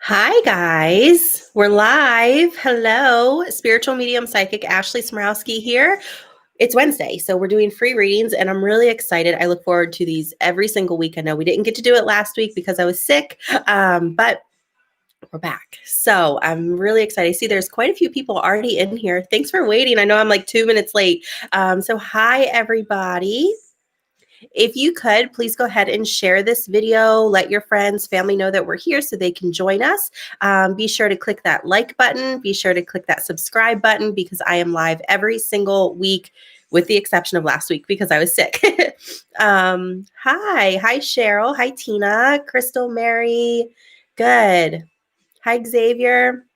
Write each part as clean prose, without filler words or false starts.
Hi, guys. We're live. Hello. Spiritual medium psychic Ashley Smrowski here. It's Wednesday, so we're doing free readings, and I'm really excited. I look forward to these every single week. I know we didn't get to do it last week because I was sick, but we're back. So I'm really excited. See, there's quite a few people already in here. Thanks for waiting. I know I'm like 2 minutes late. So hi, everybody. If you could, please go ahead and share this video. Let your friends, family know that we're here so they can join us. Be sure to click that like button. Be sure to click that subscribe button because I am live every single week with the exception of last week because I was sick. Hi, Cheryl. Hi, Tina, Crystal, Mary. Good. Hi, Xavier.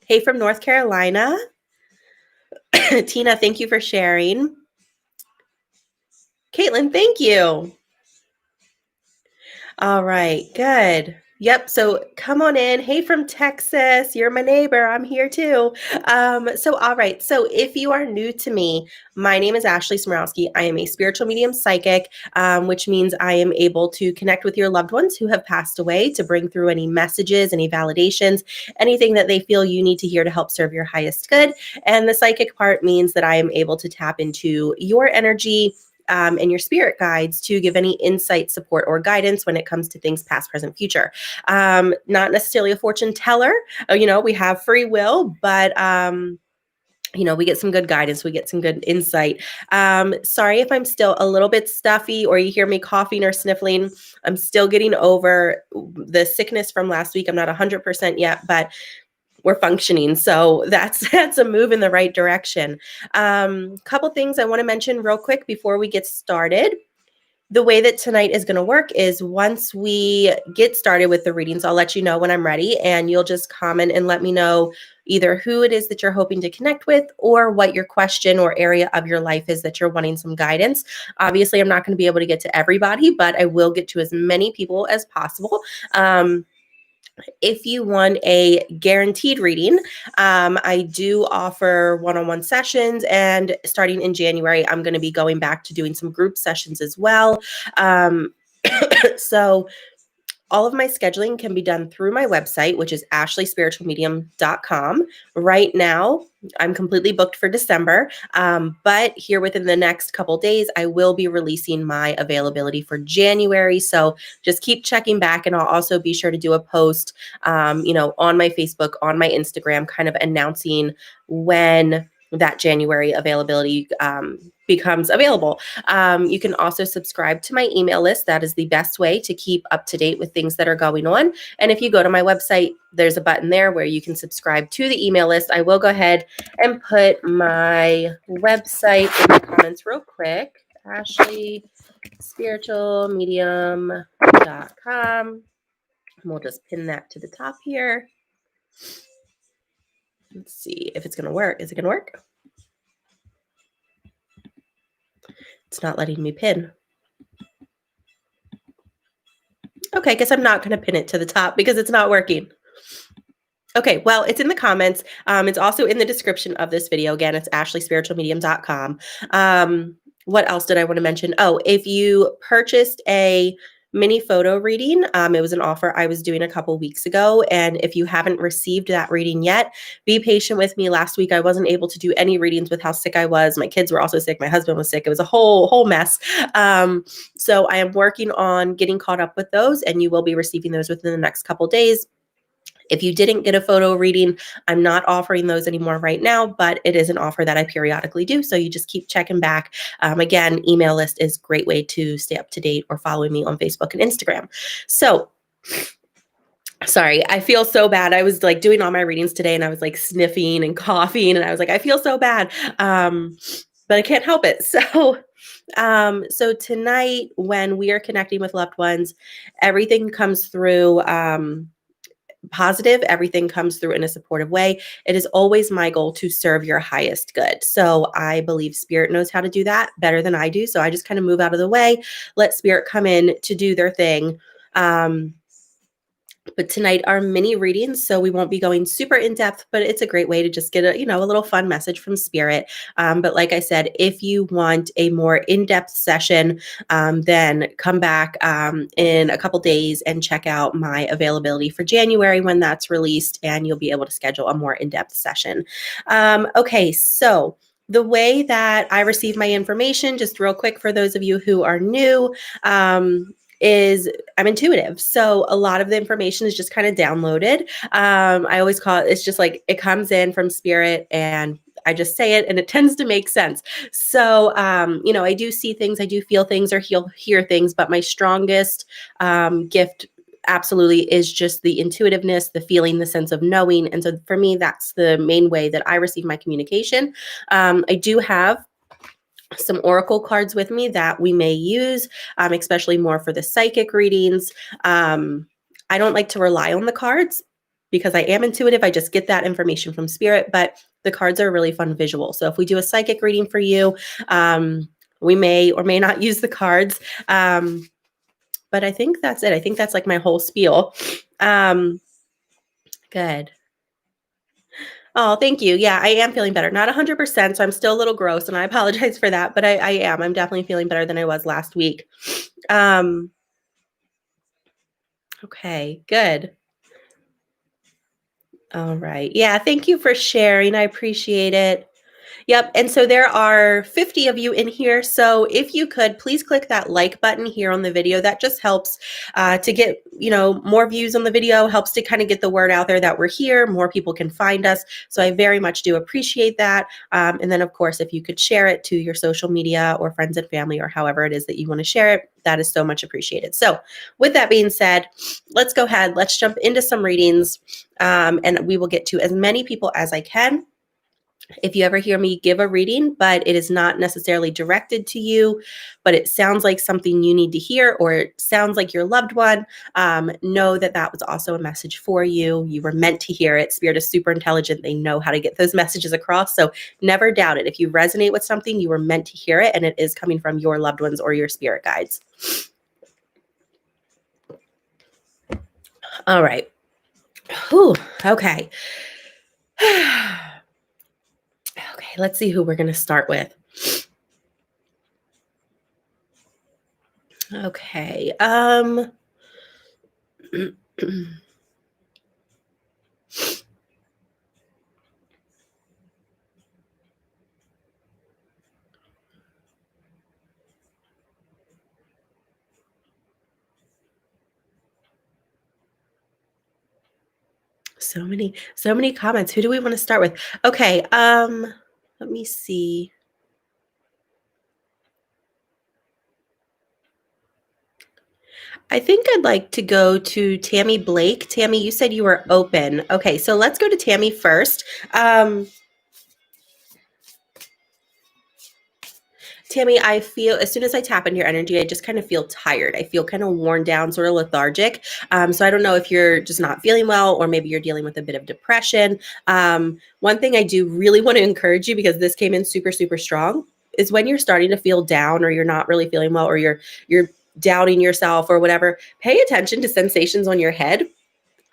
Hey, from North Carolina. Tina, thank you for sharing. Caitlin, thank you. All right, good. Yep. So come on in. Hey, from Texas, you're my neighbor. I'm here too. All right. So if you are new to me, my name is Ashley Smrowski. I am a spiritual medium psychic, which means I am able to connect with your loved ones who have passed away to bring through any messages, any validations, anything that they feel you need to hear to help serve your highest good. And the psychic part means that I am able to tap into your energy, and your spirit guides to give any insight, support, or guidance when it comes to things past, present, future. Not necessarily a fortune teller. We have free will, but we get some good guidance. We get some good insight. Sorry if I'm still a little bit stuffy or you hear me coughing or sniffling. I'm still getting over the sickness from last week. I'm not 100% yet, but we're functioning. So that's a move in the right direction. Couple things I want to mention real quick before we get started. The way that tonight is going to work is once we get started with the readings, I'll let you know when I'm ready, and you'll just comment and let me know either who it is that you're hoping to connect with or what your question or area of your life is that you're wanting some guidance. Obviously, I'm not going to be able to get to everybody, but I will get to as many people as possible. If you want a guaranteed reading, I do offer one-on-one sessions, and starting in January, I'm going to be going back to doing some group sessions as well. So all of my scheduling can be done through my website, which is ashleyspiritualmedium.com. Right now, I'm completely booked for December, but here within the next couple days, I will be releasing my availability for January. So just keep checking back, and I'll also be sure to do a post, on my Facebook, on my Instagram, kind of announcing when that January availability becomes available. You can also subscribe to my email list. That is the best way to keep up to date with things that are going on. And if you go to my website, there's a button there where you can subscribe to the email list. I will go ahead and put my website in the comments real quick. AshleySpiritualMedium.com. We'll just pin that to the top here. Let's see if it's going to work. Is it going to work? It's not letting me pin. Okay, I guess I'm not going to pin it to the top because it's not working. Okay, well, it's in the comments. It's also in the description of this video. Again, it's ashleyspiritualmedium.com. What else did I want to mention? Oh, if you purchased a mini photo reading, it was an offer I was doing a couple weeks ago. And if you haven't received that reading yet, be patient with me. Last week, I wasn't able to do any readings with how sick I was. My kids were also sick. My husband was sick. It was a whole mess. So I am working on getting caught up with those, and you will be receiving those within the next couple days. If you didn't get a photo reading, I'm not offering those anymore right now, but it is an offer that I periodically do. So you just keep checking back. Again, email list is a great way to stay up to date, or follow me on Facebook and Instagram. So sorry, I feel so bad. I was like doing all my readings today and I was like sniffing and coughing, and I was like, I feel so bad. But I can't help it. So tonight, when we are connecting with loved ones, everything comes through positive. Everything comes through in a supportive way. It is always my goal to serve your highest good. So I believe spirit knows how to do that better than I do. So I just kind of move out of the way, let spirit come in to do their thing. But tonight are mini readings, so we won't be going super in depth, but it's a great way to just get a little fun message from spirit. But like I said, if you want a more in-depth session, then come back in a couple days and check out my availability for January when that's released, and you'll be able to schedule a more in-depth session. Okay, so the way that I receive my information, just real quick for those of you who are new, is I'm intuitive. So a lot of the information is just kind of downloaded. I always call it's just like it comes in from spirit and I just say it and it tends to make sense. So, I do see things, I do feel things or hear things, but my strongest gift absolutely is just the intuitiveness, the feeling, the sense of knowing. And so for me, that's the main way that I receive my communication. I do have some oracle cards with me that we may use, especially more for the psychic readings. I don't like to rely on the cards because I am intuitive. I just get that information from spirit, but the cards are a really fun visual. So if we do a psychic reading for you, we may or may not use the cards. But I think that's it. I think that's like my whole spiel. Good. Oh, thank you. Yeah, I am feeling better. Not 100%, so I'm still a little gross, and I apologize for that, but I am. I'm definitely feeling better than I was last week. Um, okay, good. All right. Yeah, thank you for sharing. I appreciate it. Yep. And so there are 50 of you in here. So if you could, please click that like button here on the video. That just helps to get, more views on the video, helps to kind of get the word out there that we're here. More people can find us. So I very much do appreciate that. And then, of course, if you could share it to your social media or friends and family or however it is that you want to share it, that is so much appreciated. So with that being said, let's go ahead. Let's jump into some readings and we will get to as many people as I can. If you ever hear me give a reading, but it is not necessarily directed to you, but it sounds like something you need to hear, or it sounds like your loved one, know that that was also a message for you. You were meant to hear it. Spirit is super intelligent. They know how to get those messages across. So never doubt it. If you resonate with something, you were meant to hear it, and it is coming from your loved ones or your spirit guides. All right. Whew. Okay. Okay, let's see who we're going to start with. Okay. So many comments. Who do we want to start with? Okay, let me see. I think I'd like to go to Tammy Blake. Tammy, you said you were open. Okay, so let's go to Tammy first. Tammy, I feel as soon as I tap into your energy, I just kind of feel tired. I feel kind of worn down, sort of lethargic. So I don't know if you're just not feeling well, or maybe you're dealing with a bit of depression. One thing I do really want to encourage you, because this came in super, super strong, is when you're starting to feel down, or you're not really feeling well, or you're doubting yourself or whatever, pay attention to sensations on your head.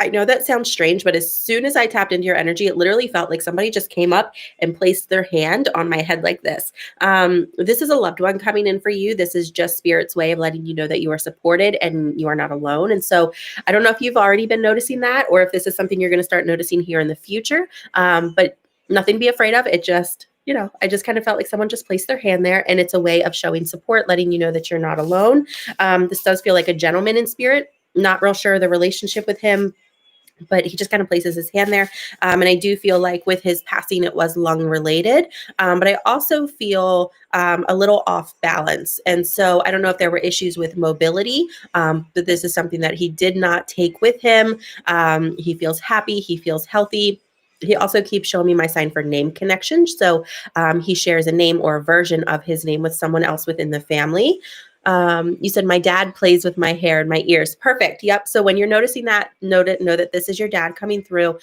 I know that sounds strange, but as soon as I tapped into your energy, it literally felt like somebody just came up and placed their hand on my head like this. This is a loved one coming in for you. This is just Spirit's way of letting you know that you are supported and you are not alone. And so I don't know if you've already been noticing that, or if this is something you're going to start noticing here in the future. But nothing to be afraid of. It just, I just kind of felt like someone just placed their hand there, and it's a way of showing support, letting you know that you're not alone. This does feel like a gentleman in spirit. Not real sure the relationship with him, but he just kind of places his hand there. And I do feel like with his passing, it was lung related. But I also feel a little off balance. And so I don't know if there were issues with mobility, but this is something that he did not take with him. He feels happy. He feels healthy. He also keeps showing me my sign for name connection. So he shares a name or a version of his name with someone else within the family. You said my dad plays with my hair and my ears. Perfect. Yep. So when you're noticing that, know that this is your dad coming through.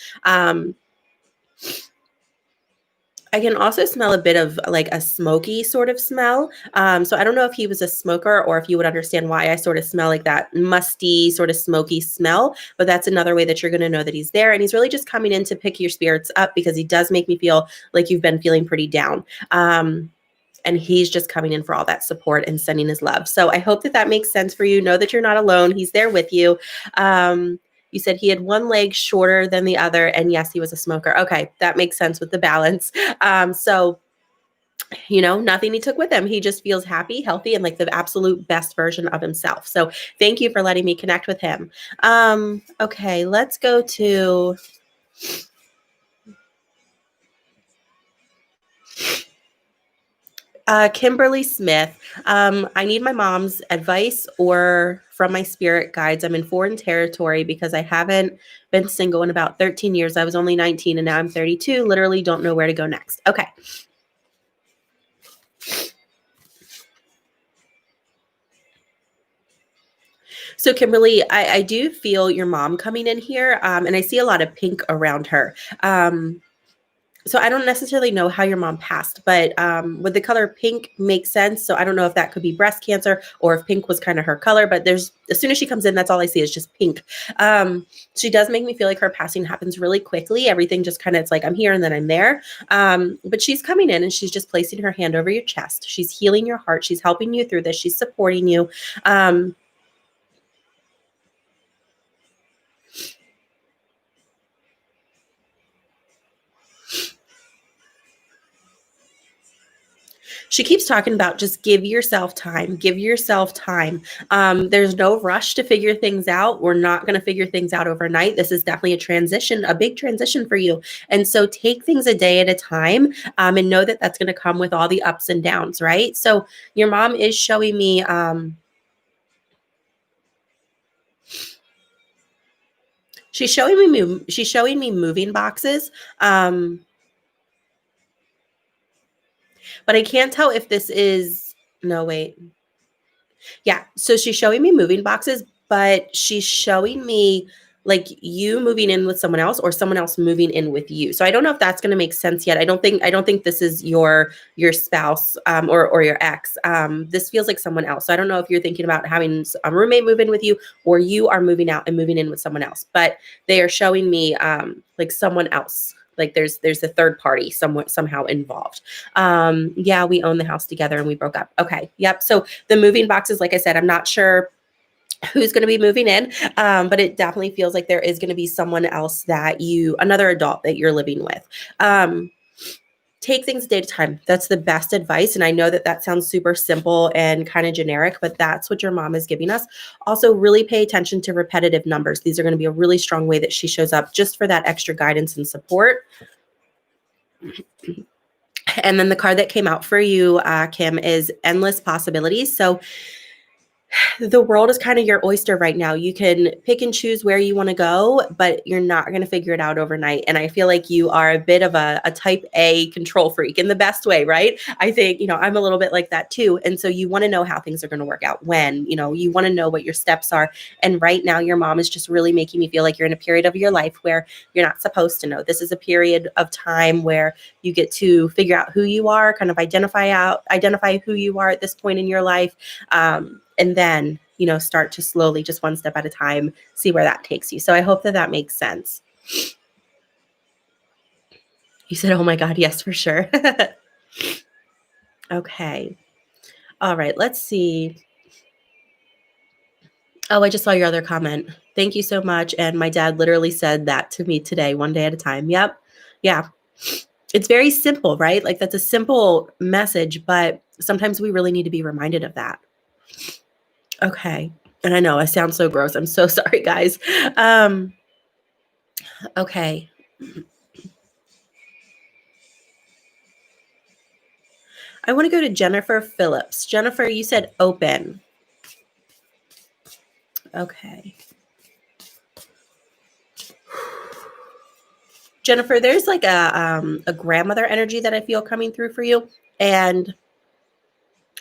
I can also smell a bit of like a smoky sort of smell. So I don't know if he was a smoker or if you would understand why I sort of smell like that musty, sort of smoky smell. But that's another way that you're going to know that he's there. And he's really just coming in to pick your spirits up because he does make me feel like you've been feeling pretty down. And he's just coming in for all that support and sending his love. So I hope that that makes sense for you. Know that you're not alone. He's there with you. You said he had one leg shorter than the other, and yes, he was a smoker. Okay, that makes sense with the balance. So, nothing he took with him. He just feels happy, healthy, and like the absolute best version of himself. So thank you for letting me connect with him. Okay, let's go to Kimberly Smith. I need my mom's advice or from my spirit guides. I'm in foreign territory because I haven't been single in about 13 years. I was only 19 and now I'm 32. Literally don't know where to go next. Okay. So Kimberly, I do feel your mom coming in here, and I see a lot of pink around her. So I don't necessarily know how your mom passed, but would the color pink make sense? So I don't know if that could be breast cancer or if pink was kind of her color, but as soon as she comes in, that's all I see is just pink. She does make me feel like her passing happens really quickly. Everything just kind of, it's like I'm here and then I'm there. But she's coming in and she's just placing her hand over your chest. She's healing your heart. She's helping you through this. She's supporting you. She keeps talking about just give yourself time, give yourself time. There's no rush to figure things out. We're not going to figure things out overnight. This is definitely a transition, a big transition for you. And so take things a day at a time, and know that that's going to come with all the ups and downs, right? So your mom is showing me. She's showing me moving boxes. But I can't tell if this is, no, wait. Yeah. So she's showing me moving boxes, but she's showing me like you moving in with someone else or someone else moving in with you. So I don't know if that's going to make sense yet. I don't think this is your spouse, or your ex. This feels like someone else. So I don't know if you're thinking about having a roommate move in with you or you are moving out and moving in with someone else. But they are showing me like someone else. Like there's a third party somewhat somehow involved. Yeah, we own the house together and we broke up. Okay. Yep. So the moving boxes, like I said, I'm not sure who's going to be moving in, but it definitely feels like there is going to be someone else another adult that you're living with. Take things a day at a time. That's the best advice. And I know that that sounds super simple and kind of generic, but that's what your mom is giving us. Also, really pay attention to repetitive numbers. These are going to be a really strong way that she shows up just for that extra guidance and support. And then the card that came out for you, Kim, is endless possibilities. So the world is kind of your oyster right now. You can pick and choose where you want to go, but you're not going to figure it out overnight. And I feel like you are a bit of a type A control freak in the best way, right? I think, I'm a little bit like that too. And so you want to know how things are going to work out you want to know what your steps are. And right now, your mom is just really making me feel like you're in a period of your life where you're not supposed to know. This is a period of time where you get to figure out who you are, kind of identify who you are at this point in your life. And then, start to slowly, just one step at a time, see where that takes you. So I hope that that makes sense. You said, oh my God, yes, for sure. Okay. All right. Let's see. Oh, I just saw your other comment. Thank you so much. And my dad literally said that to me today, one day at a time. Yep. Yeah. It's very simple, right? Like that's a simple message, but sometimes we really need to be reminded of that. Okay. And I know I sound so gross. I'm so sorry, guys. Okay. I want to go to Jennifer Phillips. Jennifer, you said open. Okay. Jennifer, there's like a grandmother energy that I feel coming through for you. And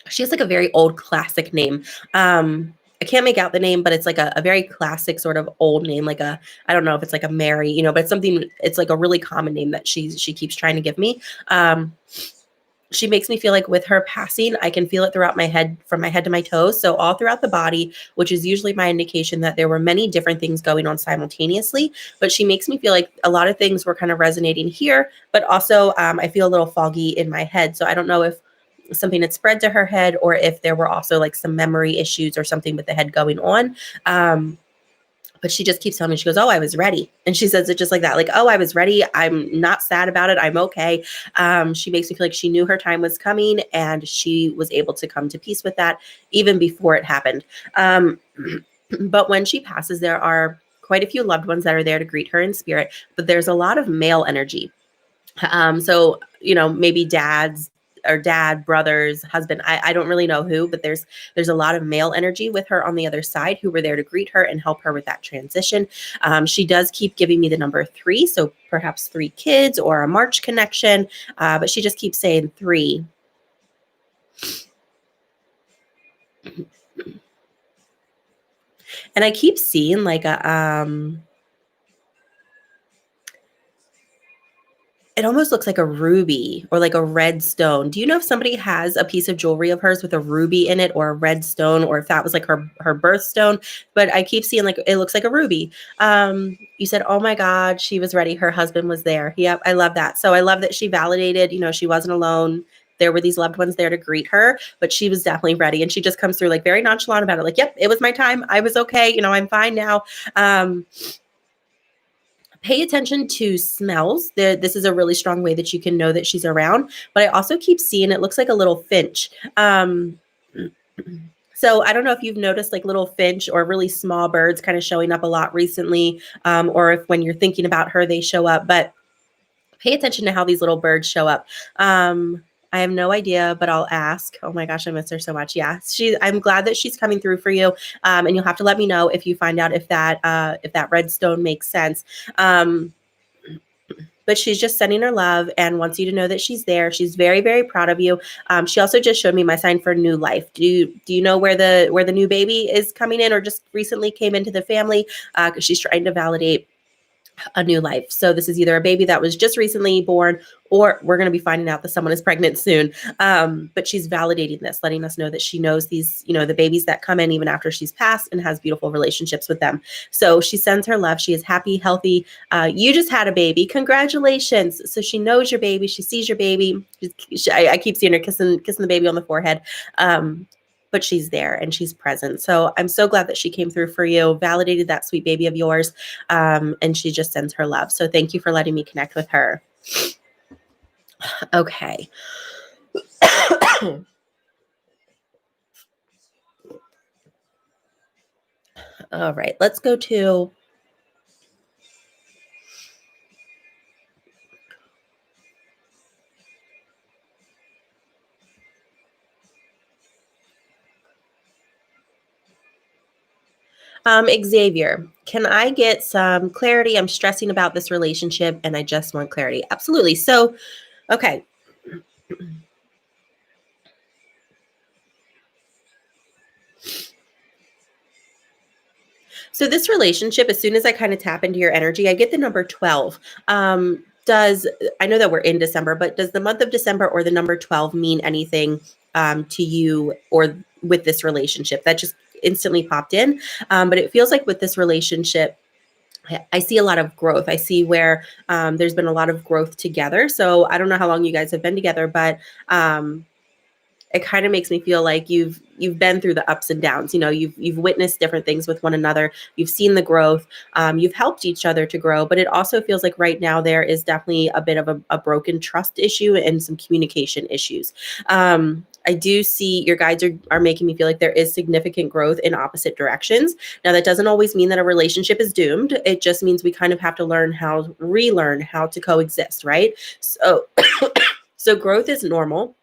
she has like a very old classic name. I can't make out the name, but it's like a very classic sort of old name, like I don't know if it's like a Mary, but it's something, it's like a really common name that she keeps trying to give me. She makes me feel like with her passing, I can feel it throughout my head, from my head to my toes. So all throughout the body, which is usually my indication that there were many different things going on simultaneously. But she makes me feel like a lot of things were kind of resonating here, but also I feel a little foggy in my head. So I don't know if something had spread to her head or if there were also like some memory issues or something with the head going on. But she just keeps telling me, she goes, oh, I was ready. And she says it just like that, like, oh, I was ready. I'm not sad about it. I'm okay. She makes me feel like she knew her time was coming and she was able to come to peace with that even before it happened. But when she passes, there are quite a few loved ones that are there to greet her in spirit, but there's a lot of male energy. So, maybe dad, brothers, husband, I don't really know who, but there's a lot of male energy with her on the other side who were there to greet her and help her with that transition. She does keep giving me the number 3, so perhaps 3 kids or a March connection, but she just keeps saying 3. And I keep seeing like it almost looks like a ruby or like a red stone. Do you know if somebody has a piece of jewelry of hers with a ruby in it or a red stone, or if that was like her birthstone? But I keep seeing like it looks like a ruby. You said, oh my God, she was ready. Her husband was there. Yep, I love that. So I love that she validated, she wasn't alone. There were these loved ones there to greet her, but she was definitely ready. And she just comes through like very nonchalant about it. Like, yep, it was my time. I was okay. I'm fine now. Pay attention to smells. This is a really strong way that you can know that she's around. But I also keep seeing, it looks like a little finch. So I don't know if you've noticed like little finch or really small birds kind of showing up a lot recently, or if when you're thinking about her, they show up. But pay attention to how these little birds show up. I have no idea, but I'll ask. Oh my gosh, I miss her so much. Yeah, I'm glad that she's coming through for you. And you'll have to let me know if you find out if that red stone makes sense. But she's just sending her love and wants you to know that she's there. She's very, very proud of you. She also just showed me my sign for new life. Do you know where the new baby is coming in or just recently came into the family? Because she's trying to validate a new life. So this is either a baby that was just recently born, or we're going to be finding out that someone is pregnant soon. But she's validating this, letting us know that she knows these, the babies that come in even after she's passed and has beautiful relationships with them. So she sends her love. She is happy, healthy. You just had a baby. Congratulations. So she knows your baby. She sees your baby. I keep seeing her kissing the baby on the forehead. But she's there and she's present. So I'm so glad that she came through for you, validated that sweet baby of yours, and she just sends her love. So thank you for letting me connect with her. Okay. All right, let's go to Xavier. Can I get some clarity? I'm stressing about this relationship and I just want clarity. Absolutely. So, okay. So this relationship, as soon as I kind of tap into your energy, I get the number 12. I know that we're in December, but does the month of December or the number 12 mean anything to you or with this relationship? That just instantly popped in. But it feels like with this relationship, I see a lot of growth. I see where there's been a lot of growth together. So I don't know how long you guys have been together, but it kind of makes me feel like you've been through the ups and downs. You've witnessed different things with one another. You've seen the growth. You've helped each other to grow. But it also feels like right now there is definitely a bit of a broken trust issue and some communication issues. I do see your guides are making me feel like there is significant growth in opposite directions. Now, that doesn't always mean that a relationship is doomed. It just means we kind of have to relearn how to coexist, right? So, so growth is normal.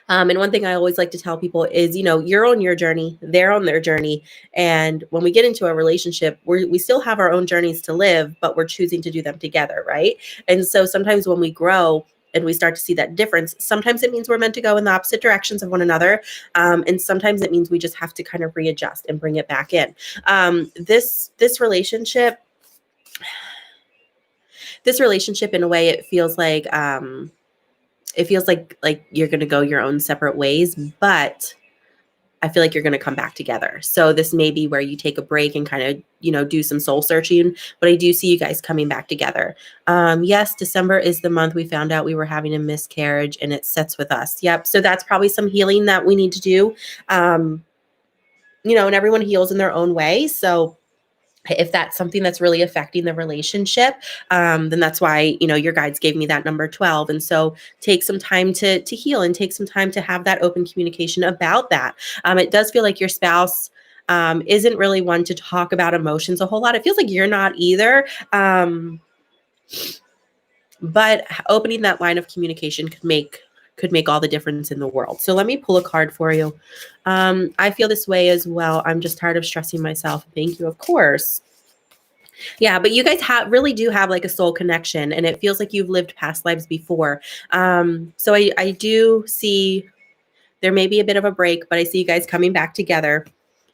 And one thing I always like to tell people is, you're on your journey, they're on their journey. And when we get into a relationship, we still have our own journeys to live, but we're choosing to do them together, right? And so sometimes when we grow, and we start to see that difference, sometimes it means we're meant to go in the opposite directions of one another. And sometimes it means we just have to kind of readjust and bring it back in. This relationship in a way, it feels like you're going to go your own separate ways, but I feel like you're going to come back together. So this may be where you take a break and kind of, do some soul searching, but I do see you guys coming back together. Yes, December is the month we found out we were having a miscarriage, and it sets with us. Yep. So that's probably some healing that we need to do. And everyone heals in their own way. So if that's something that's really affecting the relationship, then that's why, your guides gave me that number 12. And so take some time to heal, and take some time to have that open communication about that. It does feel like your spouse isn't really one to talk about emotions a whole lot. It feels like you're not either. But opening that line of communication could make all the difference in the world. So let me pull a card for you. I feel this way as well. I'm just tired of stressing myself. Thank you, of course. Yeah, but you guys really do have like a soul connection, and it feels like you've lived past lives before. So I do see there may be a bit of a break, but I see you guys coming back together.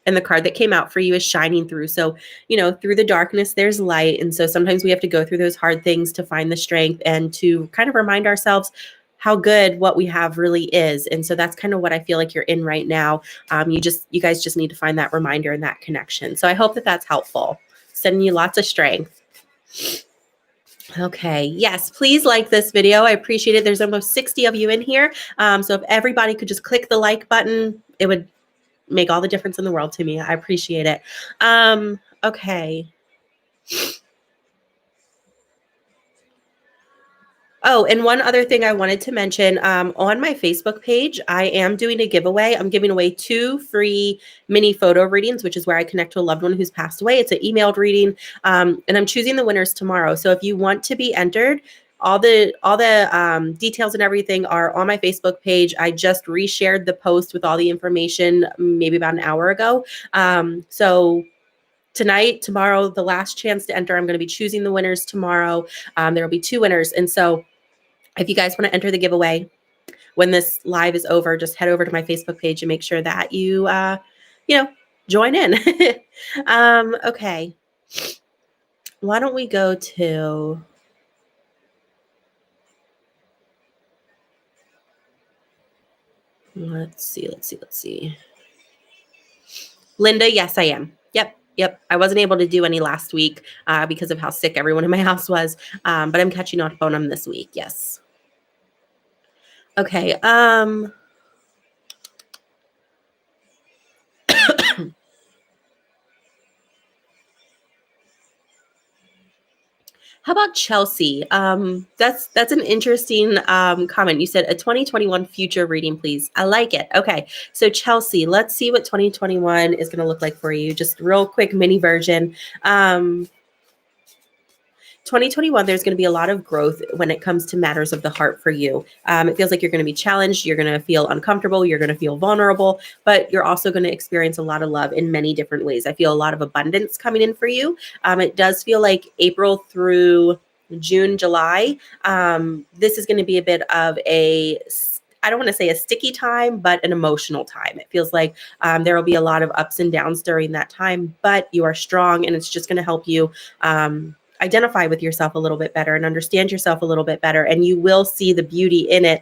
And the card that came out for you is shining through. So, through the darkness, there's light. And so sometimes we have to go through those hard things to find the strength and to kind of remind ourselves how good what we have really is. And so that's kind of what I feel like you're in right now. You guys just need to find that reminder and that connection. So I hope that that's helpful. Sending you lots of strength. Okay. Yes, please like this video. I appreciate it. There's almost 60 of you in here. So if everybody could just click the like button, it would make all the difference in the world to me. I appreciate it. Okay. Oh, and one other thing I wanted to mention, on my Facebook page, I am doing a giveaway. I'm giving away 2 free mini photo readings, which is where I connect to a loved one who's passed away. It's an emailed reading, and I'm choosing the winners tomorrow. So if you want to be entered, all the details and everything are on my Facebook page. I just reshared the post with all the information maybe about an hour ago. So tonight, tomorrow, the last chance to enter. I'm going to be choosing the winners tomorrow. There will be 2 winners. And so if you guys want to enter the giveaway, when this live is over, just head over to my Facebook page and make sure that you, join in. Okay. Why don't we go to... Let's see. Linda, yes, I am. Yep. I wasn't able to do any last week because of how sick everyone in my house was. But I'm catching up on them this week. Yes. Okay. How about Chelsea? That's an interesting comment. You said a 2021 future reading, please. I like it. Okay, so Chelsea, let's see what 2021 is going to look like for you. Just real quick mini version. 2021, there's going to be a lot of growth when it comes to matters of the heart for you. It feels like you're going to be challenged. You're going to feel uncomfortable. You're going to feel vulnerable, but you're also going to experience a lot of love in many different ways. I feel a lot of abundance coming in for you. It does feel like April through June, July. This is going to be a bit of I don't want to say a sticky time, but an emotional time. It feels like there will be a lot of ups and downs during that time, but you are strong, and it's just going to help you identify with yourself a little bit better and understand yourself a little bit better. And you will see the beauty in it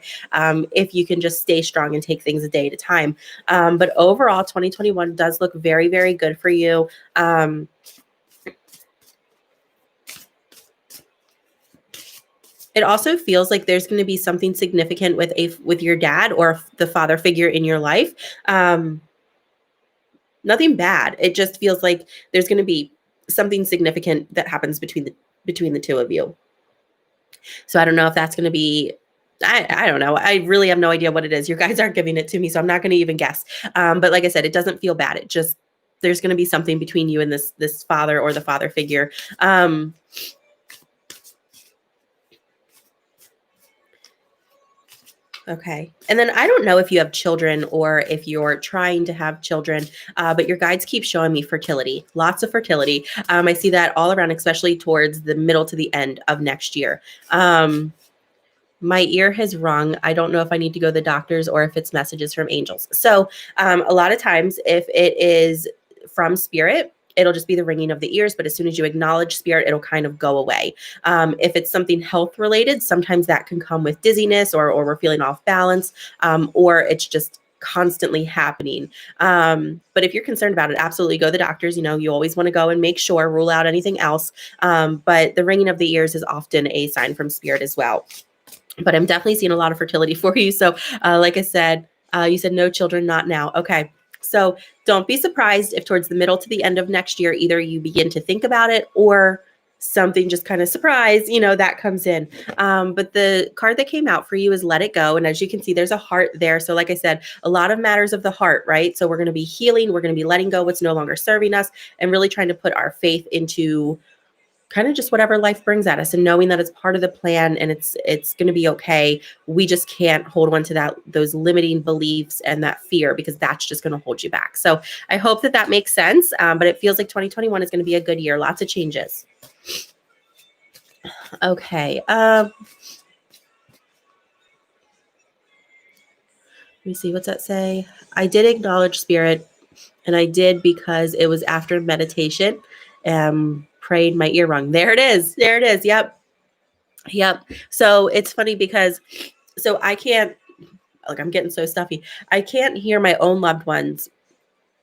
if you can just stay strong and take things a day at a time. But overall, 2021 does look very, very good for you. It also feels like there's going to be something significant with your dad or the father figure in your life. Nothing bad. It just feels like there's going to be something significant that happens between the 2 of you. So I don't know if that's going to be, I don't know. I really have no idea what it is. Your guys aren't giving it to me, so I'm not going to even guess. But like I said, it doesn't feel bad. It just, there's going to be something between you and this father or the father figure. Okay. And then I don't know if you have children or if you're trying to have children, but your guides keep showing me fertility, lots of fertility. I see that all around, especially towards the middle to the end of next year. My ear has rung. I don't know if I need to go to the doctors or if it's messages from angels. So a lot of times, if it is from spirit, it'll just be the ringing of the ears. But as soon as you acknowledge spirit, it'll kind of go away. If it's something health related, sometimes that can come with dizziness or we're feeling off balance, or it's just constantly happening. But if you're concerned about it, absolutely go to the doctors. You always want to go and make sure, rule out anything else. But the ringing of the ears is often a sign from spirit as well. But I'm definitely seeing a lot of fertility for you. So, like I said, you said no children, not now. Okay. So don't be surprised if towards the middle to the end of next year, either you begin to think about it or something just kind of surprise, that comes in. But the card that came out for you is let it go. And as you can see, there's a heart there. So like I said, a lot of matters of the heart, right? So we're going to be healing. We're going to be letting go what's no longer serving us and really trying to put our faith into kind of just whatever life brings at us and knowing that it's part of the plan and it's going to be okay. We just can't hold on to those limiting beliefs and that fear because that's just going to hold you back. So I hope that makes sense. But it feels like 2021 is going to be a good year. Lots of changes. Okay. Let me see. What's that say? I did acknowledge spirit, and I did because it was after meditation. Prayed, my ear rung. There it is. There it is. Yep. So it's funny because I can't, like, I'm getting so stuffy. I can't hear my own loved ones.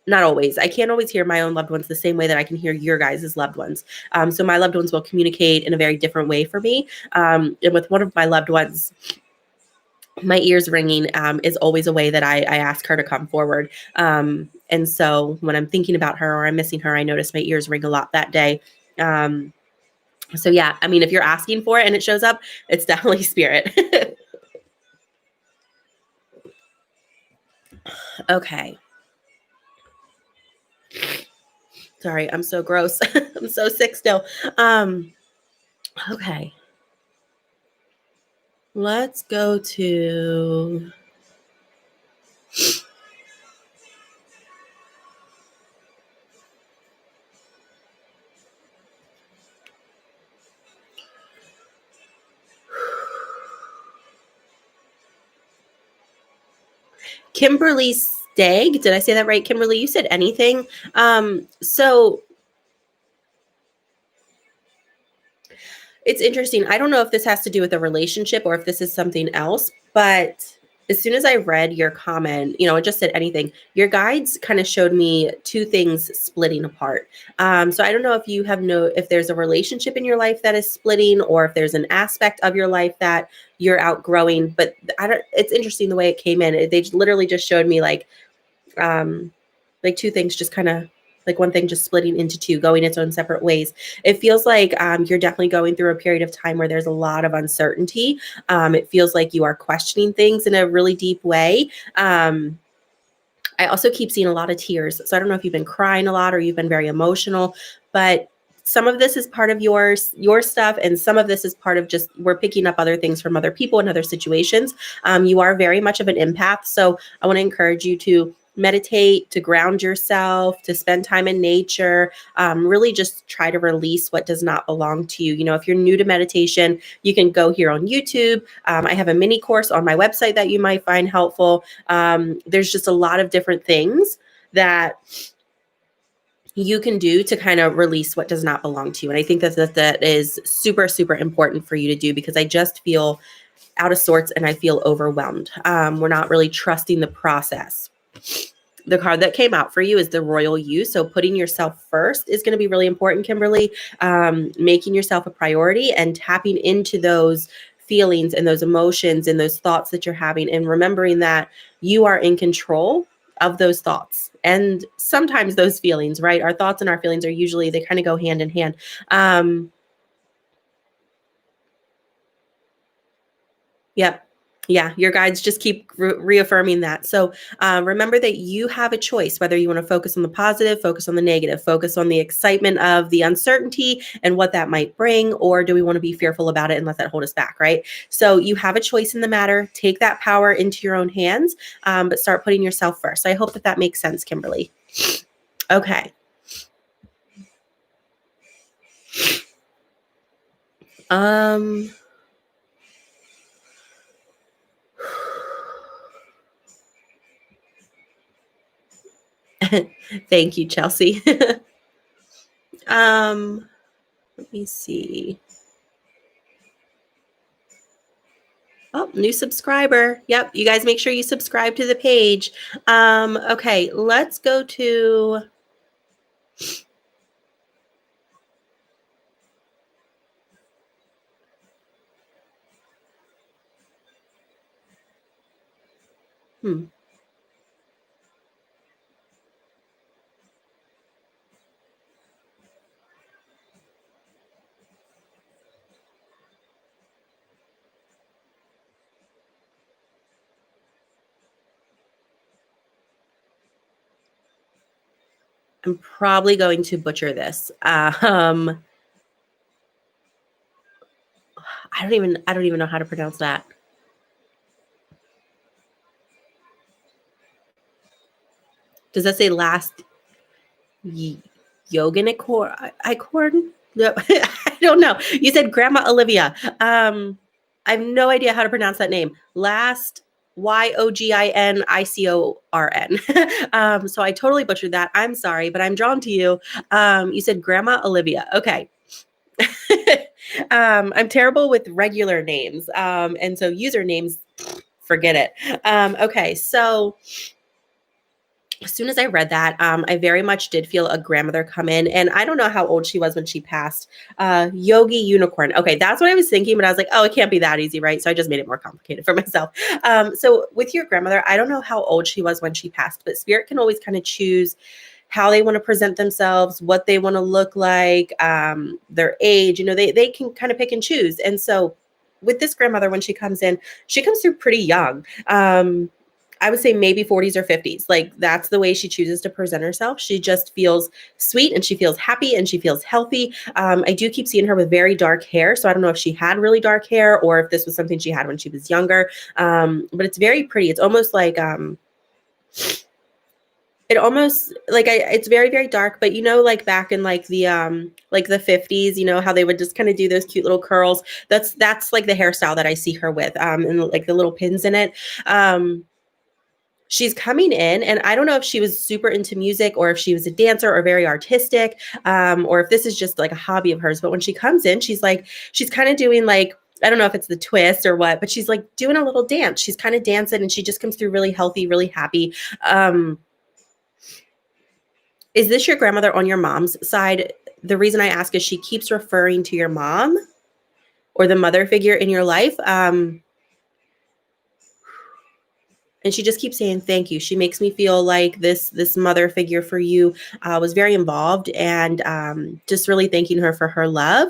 Not always. I can't always hear my own loved ones the same way that I can hear your guys' loved ones. So my loved ones will communicate in a very different way for me. And with one of my loved ones, my ears ringing is always a way that I ask her to come forward. And so when I'm thinking about her or I'm missing her, I notice my ears ring a lot that day. So yeah, I mean, if you're asking for it and it shows up, it's definitely spirit. Okay. Sorry, I'm so gross. I'm so sick still. Okay. Let's go to Kimberly Stagg. Did I say that right? Kimberly, you said anything. So it's interesting. I don't know if this has to do with a relationship or if this is something else, but as soon as I read your comment, it just said anything. Your guides kind of showed me two things splitting apart. So I don't know if there's a relationship in your life that is splitting or if there's an aspect of your life that you're outgrowing, but it's interesting the way it came in. They literally just showed me like two things just kind of like one thing just splitting into two, going its own separate ways. It feels like you're definitely going through a period of time where there's a lot of uncertainty. It feels like you are questioning things in a really deep way. I also keep seeing a lot of tears. So I don't know if you've been crying a lot or you've been very emotional, but some of this is part of your stuff, and some of this is part of just we're picking up other things from other people and other situations. You are very much of an empath, so I want to encourage you to meditate, to ground yourself, to spend time in nature, really just try to release what does not belong to you. If you're new to meditation, you can go here on YouTube. I have a mini course on my website that you might find helpful. There's just a lot of different things that you can do to kind of release what does not belong to you. And I think that is super, super important for you to do because I just feel out of sorts and I feel overwhelmed. We're not really trusting the process. The card that came out for you is the Royal You. So putting yourself first is going to be really important, Kimberly. Making yourself a priority and tapping into those feelings and those emotions and those thoughts that you're having and remembering that you are in control of those thoughts and sometimes those feelings, right? Our thoughts and our feelings are usually, they kind of go hand in hand. Yep. Yeah, your guides just keep reaffirming that. So remember that you have a choice, whether you want to focus on the positive, focus on the negative, focus on the excitement of the uncertainty and what that might bring, or do we want to be fearful about it and let that hold us back, right? So you have a choice in the matter. Take that power into your own hands, but start putting yourself first. So I hope that makes sense, Kimberly. Okay. Thank you, Chelsea. um, let me see. Oh, new subscriber. Yep. You guys make sure you subscribe to the page. Okay, let's go to hmm. I'm probably going to butcher this. I don't even know how to pronounce that. Does that say last Yoganicorn? No, I don't know. You said Grandma Olivia. I have no idea how to pronounce that name. Last YOGINICORN. So I totally butchered that. I'm sorry, but I'm drawn to you. You said Grandma Olivia. Okay. I'm terrible with regular names. And so usernames, forget it. Okay. So as soon as I read that, I very much did feel a grandmother come in, and I don't know how old she was when she passed. Yogi Unicorn. Okay, that's what I was thinking, but I was like, oh, it can't be that easy, right? So I just made it more complicated for myself. So with your grandmother, I don't know how old she was when she passed, but spirit can always kind of choose how they want to present themselves, what they want to look like, their age. They can kind of pick and choose. And so with this grandmother, when she comes through pretty young. I would say maybe 40s or 50s. Like that's the way she chooses to present herself. She just feels sweet and she feels happy and she feels healthy. I do keep seeing her with very dark hair. So I don't know if she had really dark hair or if this was something she had when she was younger. But it's very pretty. It's almost like, it's very, very dark, but like back in like the 50s, how they would just kind of do those cute little curls. That's like the hairstyle that I see her with, and like the little pins in it. She's coming in, and I don't know if she was super into music or if she was a dancer or very artistic, or if this is just like a hobby of hers. But when she comes in, she's kind of doing like, I don't know if it's the twist or what, but she's like doing a little dance. She's kind of dancing and she just comes through really healthy, really happy. Is this your grandmother on your mom's side? The reason I ask is she keeps referring to your mom or the mother figure in your life. And she just keeps saying thank you. She makes me feel like this mother figure for you was very involved, and just really thanking her for her love.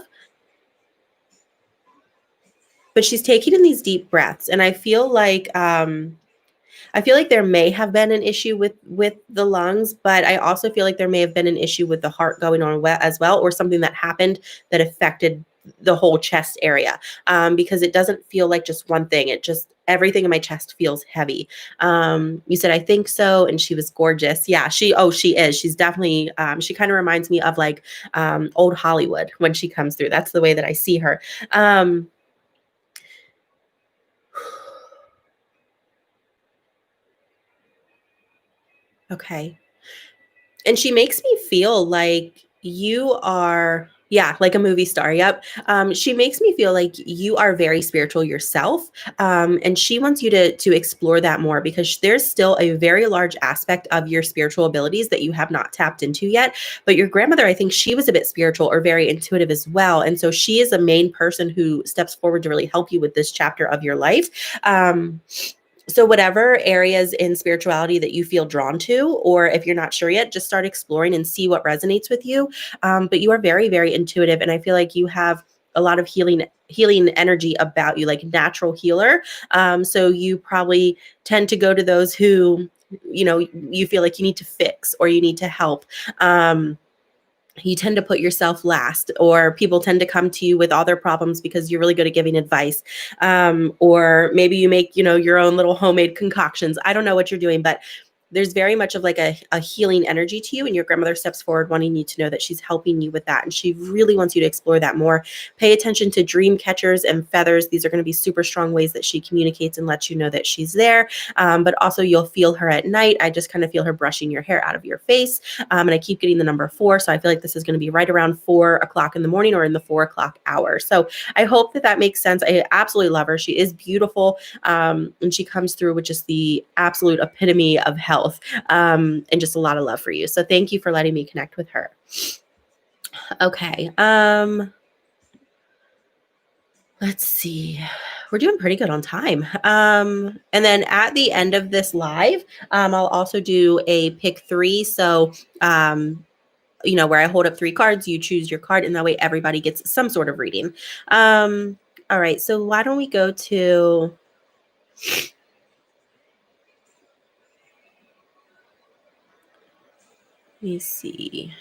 But she's taking in these deep breaths, and I feel like there may have been an issue with the lungs, but I also feel like there may have been an issue with the heart going on as well, or something that happened that affected the whole chest area, because it doesn't feel like just one thing. It just, everything in my chest feels heavy. You said, I think so. And she was gorgeous. Yeah, she is. She's definitely, she kind of reminds me of like old Hollywood when she comes through. That's the way that I see her. Okay. And she makes me feel like you are, yeah, like a movie star. Yep. She makes me feel like you are very spiritual yourself. And she wants you to explore that more, because there's still a very large aspect of your spiritual abilities that you have not tapped into yet. But your grandmother, I think she was a bit spiritual or very intuitive as well. And so she is a main person who steps forward to really help you with this chapter of your life. So whatever areas in spirituality that you feel drawn to, or if you're not sure yet, just start exploring and see what resonates with you. But you are very, very intuitive. And I feel like you have a lot of healing energy about you, like natural healer. So you probably tend to go to those who, you feel like you need to fix or you need to help. You tend to put yourself last, or people tend to come to you with all their problems because you're really good at giving advice. Or maybe you make, your own little homemade concoctions. I don't know what you're doing, but there's very much of like a healing energy to you, and your grandmother steps forward wanting you to know that she's helping you with that, and she really wants you to explore that more. Pay attention to dream catchers and feathers. These are going to be super strong ways that she communicates and lets you know that she's there. But also you'll feel her at night. I just kind of feel her brushing your hair out of your face. And I keep getting the number 4. So I feel like this is going to be right around 4 o'clock in the morning or in the 4 o'clock hour. So I hope that that makes sense. I absolutely love her. She is beautiful. And she comes through with just the absolute epitome of health, and just a lot of love for you. So thank you for letting me connect with her. Okay. Let's see. We're doing pretty good on time. And then at the end of this live, I'll also do a pick 3. So, where I hold up 3 cards, you choose your card, and that way everybody gets some sort of reading. All right. So why don't we go to... Let me see.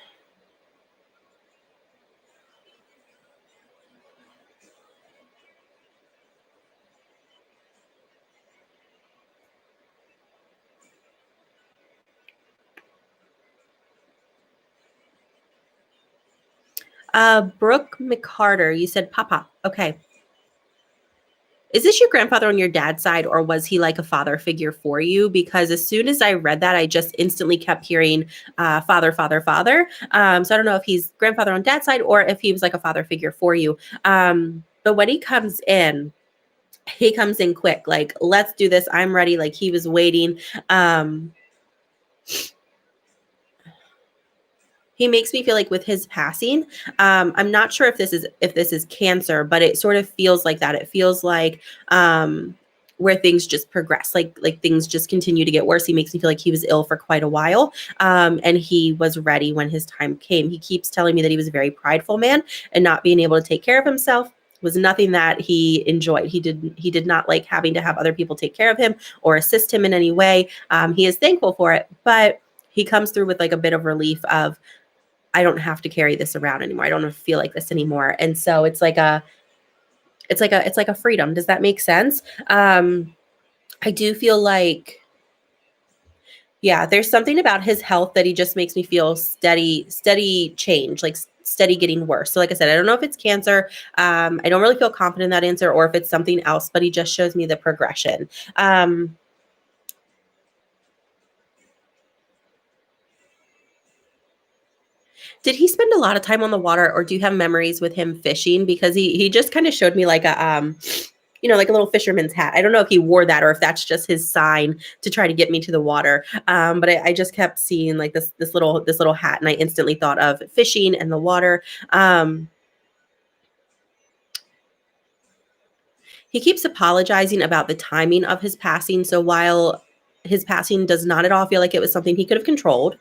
Brooke McCarter, you said Papa. Okay. Is this your grandfather on your dad's side, or was he like a father figure for you? Because as soon as I read that, I just instantly kept hearing father, father, father. So I don't know if he's grandfather on dad's side or if he was like a father figure for you. But when he comes in quick, like, let's do this. I'm ready. Like, he was waiting. He makes me feel like with his passing, I'm not sure if this is cancer, but it sort of feels like that. It feels like where things just progress, like things just continue to get worse. He makes me feel like he was ill for quite a while, and he was ready when his time came. He keeps telling me that he was a very prideful man, and not being able to take care of himself was nothing that he enjoyed. He did not like having to have other people take care of him or assist him in any way. He is thankful for it, but he comes through with like a bit of relief of, I don't have to carry this around anymore. I don't feel like this anymore. And so it's like a freedom. Does that make sense? I do feel like, yeah, there's something about his health that he just makes me feel steady change, like steady getting worse. So like I said, I don't know if it's cancer. I don't really feel confident in that answer, or if it's something else, but he just shows me the progression. Did he spend a lot of time on the water, or do you have memories with him fishing? Because he just kind of showed me like a like a little fisherman's hat. I don't know if he wore that or if that's just his sign to try to get me to the water. But I just kept seeing like this little hat, and I instantly thought of fishing and the water. He keeps apologizing about the timing of his passing. So while his passing does not at all feel like it was something he could have controlled,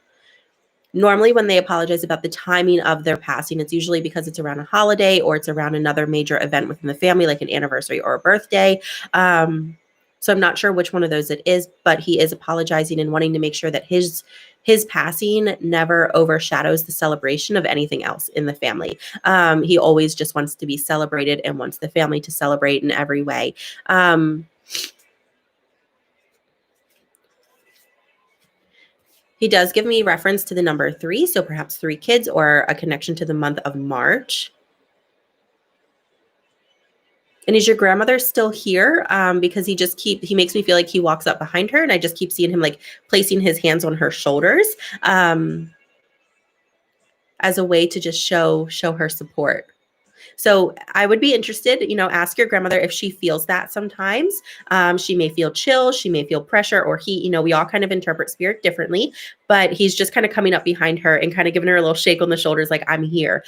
normally when they apologize about the timing of their passing, it's usually because it's around a holiday or it's around another major event within the family, like an anniversary or a birthday. So I'm not sure which one of those it is, but he is apologizing and wanting to make sure that his passing never overshadows the celebration of anything else in the family. He always just wants to be celebrated and wants the family to celebrate in every way. He does give me reference to the number 3, so perhaps 3 kids or a connection to the month of March. And is your grandmother still here? Because he makes me feel like he walks up behind her, and I just keep seeing him like placing his hands on her shoulders as a way to just show her support. So I would be interested, ask your grandmother if she feels that sometimes. She may feel chill, she may feel pressure or heat. We all kind of interpret spirit differently, but he's just kind of coming up behind her and kind of giving her a little shake on the shoulders, like, I'm here.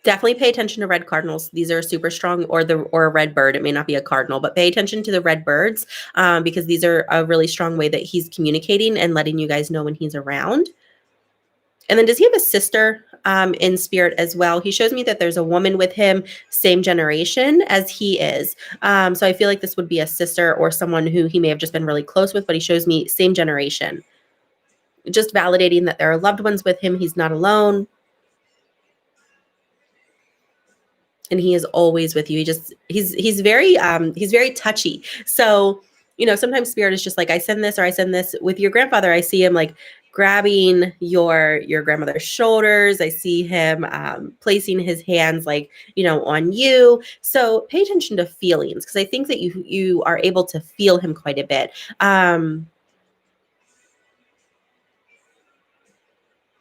Definitely pay attention to red cardinals. These are super strong, or a red bird. It may not be a cardinal, but pay attention to the red birds because these are a really strong way that he's communicating and letting you guys know when he's around. And then does he have a sister in spirit as well? He shows me that there's a woman with him, same generation as he is. So I feel like this would be a sister or someone who he may have just been really close with, but he shows me same generation. Just validating that there are loved ones with him. He's not alone. and he is always with you. He's very touchy. So, sometimes spirit is just like, I send this or I send this. With your grandfather, I see him like grabbing your grandmother's shoulders. I see him placing his hands like, on you. So pay attention to feelings, because I think that you are able to feel him quite a bit.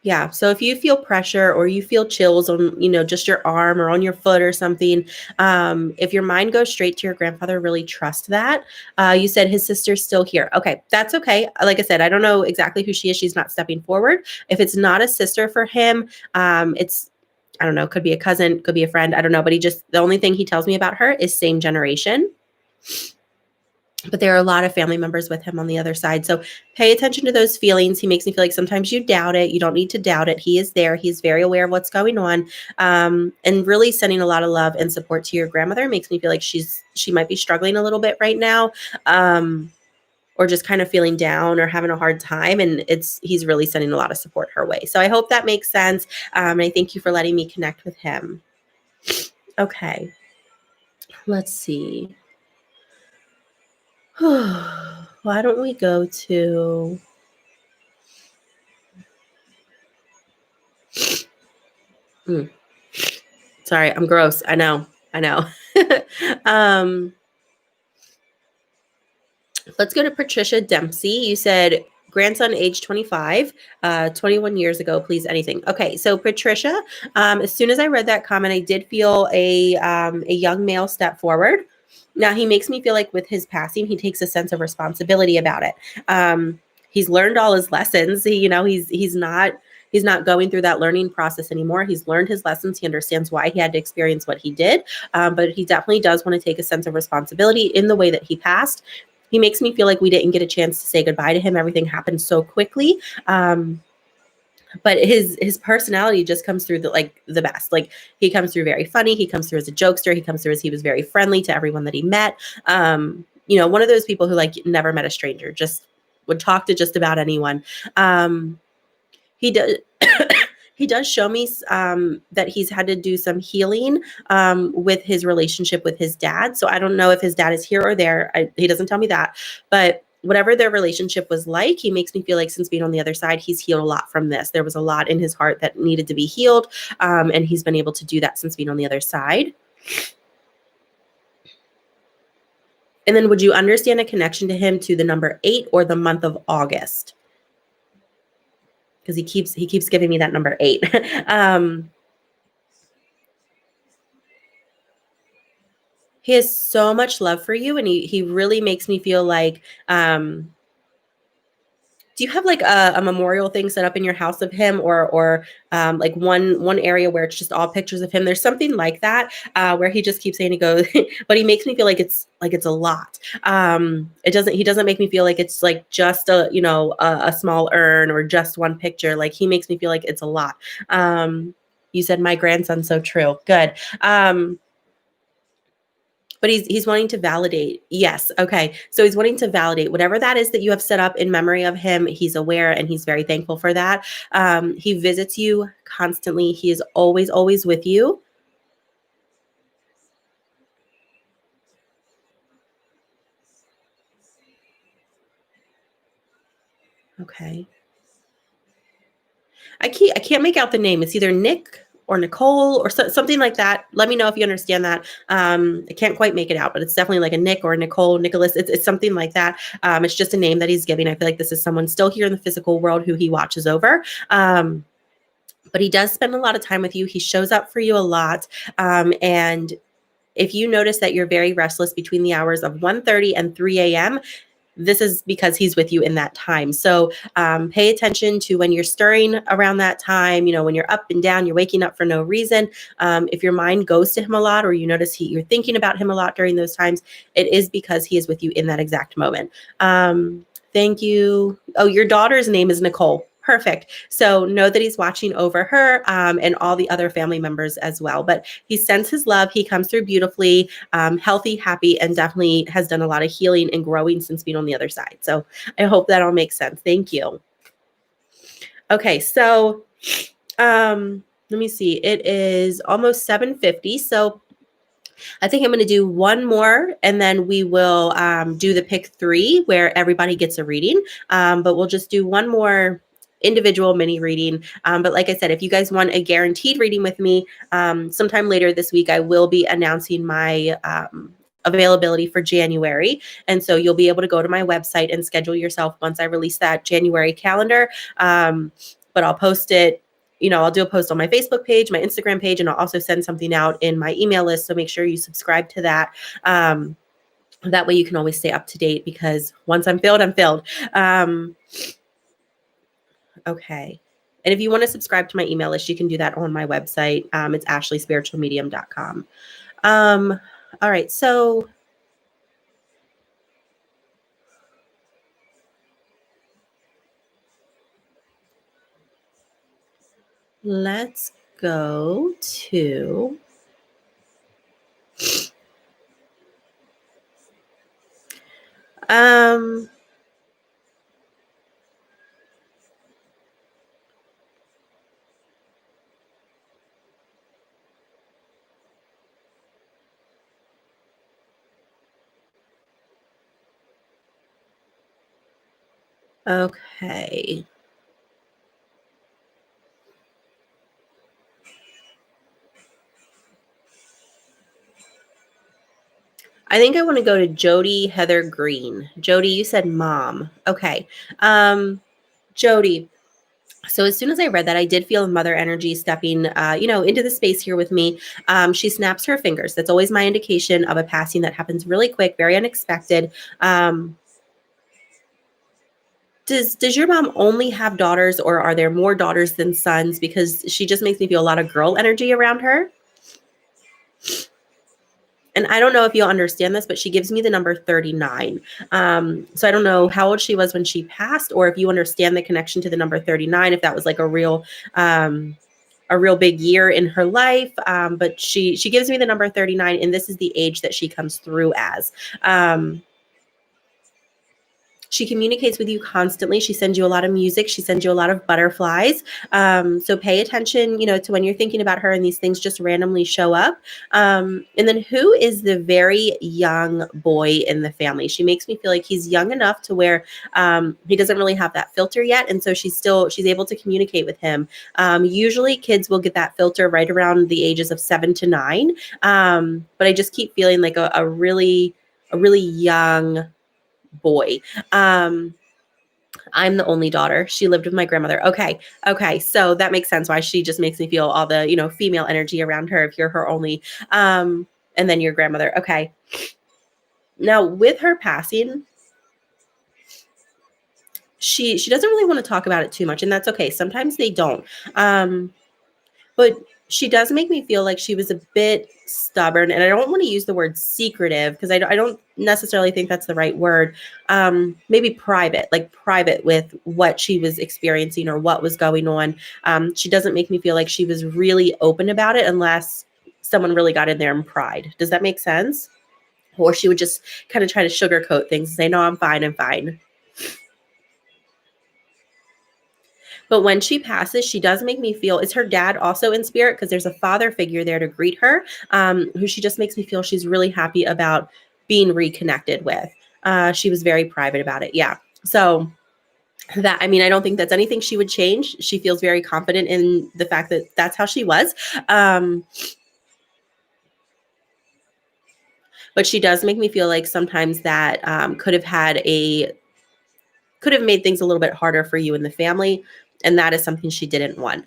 Yeah. So if you feel pressure or you feel chills on, just your arm or on your foot or something, if your mind goes straight to your grandfather, really trust that. You said his sister's still here. Okay. That's okay. Like I said, I don't know exactly who she is. She's not stepping forward. If it's not a sister for him, it's, I don't know, could be a cousin, could be a friend. I don't know. But the only thing he tells me about her is same generation. But there are a lot of family members with him on the other side. So pay attention to those feelings. He makes me feel like sometimes you doubt it. You don't need to doubt it. He is there. He's very aware of what's going on. And really sending a lot of love and support to your grandmother makes me feel like she might be struggling a little bit right now. Or just kind of feeling down or having a hard time. And he's really sending a lot of support her way. So I hope that makes sense. And I thank you for letting me connect with him. Okay. Let's see. Why don't we go to... Sorry, I'm gross. I know. Let's go to Patricia Dempsey. You said grandson age 25, 21 years ago, please anything. Okay, so Patricia, as soon as I read that comment, I did feel a young male step forward. Now, he makes me feel like with his passing, he takes a sense of responsibility about it. He's learned all his lessons. He's not going through that learning process anymore. He's learned his lessons. He understands why he had to experience what he did. But he definitely does want to take a sense of responsibility in the way that he passed. He makes me feel like we didn't get a chance to say goodbye to him. Everything happened so quickly. But his personality just comes through the best. Like, he comes through very funny. He comes through as a jokester. He comes through as he was very friendly to everyone that he met. One of those people who never met a stranger, just would talk to just about anyone. He does. He does show me that he's had to do some healing with his relationship with his dad. So I don't know if his dad is here or there. He doesn't tell me that. But whatever their relationship was like, he makes me feel like since being on the other side, he's healed a lot from this. There was a lot in his heart that needed to be healed. And he's been able to do that since being on the other side. And then would you understand a connection to him to the number 8 or the month of August? Because he keeps giving me that number 8. He has so much love for you, and he really makes me feel like, do you have like a memorial thing set up in your house of him, or like one area where it's just all pictures of him? There's something like that where he just keeps saying he goes, but he makes me feel like it's a lot. He doesn't make me feel like it's like just a small urn or just one picture. Like, he makes me feel like it's a lot. You said my grandson, so true. Good. But he's wanting to validate. Yes. Okay. So he's wanting to validate whatever that is that you have set up in memory of him. He's aware and he's very thankful for that. He visits you constantly. He is always, always with you. Okay. I can't make out the name. It's either Nick or Nicole or something like that. Let me know if you understand that. I can't quite make it out, but it's definitely like a Nick or a Nicole, Nicholas. It's something like that. It's just a name that he's giving. I feel like this is someone still here in the physical world who he watches over. But he does spend a lot of time with you. He shows up for you a lot. And if you notice that you're very restless between the hours of 1:30 and 3 a.m., this is because he's with you in that time. So pay attention to when you're stirring around that time, when you're up and down, you're waking up for no reason. If your mind goes to him a lot, or you notice you're thinking about him a lot during those times, it is because he is with you in that exact moment. Thank you. Oh, your daughter's name is Nicole. Perfect. So know that he's watching over her and all the other family members as well. But he sends his love. He comes through beautifully, healthy, happy, and definitely has done a lot of healing and growing since being on the other side. So I hope that all makes sense. Thank you. Okay, so let me see. It is almost 7:50. So I think I'm going to do one more, and then we will do the pick 3 where everybody gets a reading. But we'll just do one more individual mini reading. But like I said, if you guys want a guaranteed reading with me, sometime later this week, I will be announcing my availability for January. And so you'll be able to go to my website and schedule yourself once I release that January calendar. But I'll post it. I'll do a post on my Facebook page, my Instagram page, and I'll also send something out in my email list. So make sure you subscribe to that. That way you can always stay up to date, because once I'm filled, I'm filled. Okay. And if you want to subscribe to my email list, you can do that on my website. It's ashleyspiritualmedium.com. All right. So let's go to okay. I think I want to go to Jody Heather Green. Jody, you said mom. Okay. Jody. So as soon as I read that, I did feel mother energy stepping, into the space here with me. She snaps her fingers. That's always my indication of a passing that happens really quick, very unexpected. Does your mom only have daughters, or are there more daughters than sons? Because she just makes me feel a lot of girl energy around her. And I don't know if you'll understand this, but she gives me the number 39. So I don't know how old she was when she passed, or if you understand the connection to the number 39, if that was like a real big year in her life. But she gives me the number 39, and this is the age that she comes through as. She communicates with you constantly. She sends you a lot of music. She sends you a lot of butterflies. So pay attention, to when you're thinking about her and these things just randomly show up. And then who is the very young boy in the family? She makes me feel like he's young enough to where he doesn't really have that filter yet. And so she's able to communicate with him. Usually kids will get that filter right around the ages of 7 to 9. But I just keep feeling like a really young boy. I'm the only daughter. She lived with my grandmother. Okay. So that makes sense why she just makes me feel all the, female energy around her if you're her only. And then your grandmother. Okay. Now with her passing, she doesn't really want to talk about it too much, and that's okay. Sometimes they don't. But she does make me feel like she was a bit stubborn, and I don't want to use the word secretive because I don't necessarily think that's the right word. Maybe private with what she was experiencing or what was going on. She doesn't make me feel like she was really open about it unless someone really got in there and pried. Does that make sense? Or she would just kind of try to sugarcoat things and say, no, I'm fine. But when she passes, she does make me feel, is her dad also in spirit? Because there's a father figure there to greet her, who she just makes me feel she's really happy about being reconnected with. She was very private about it. Yeah. So I don't think that's anything she would change. She feels very confident in the fact that that's how she was. But she does make me feel like sometimes that could have made things a little bit harder for you in the family. And that is something she didn't want.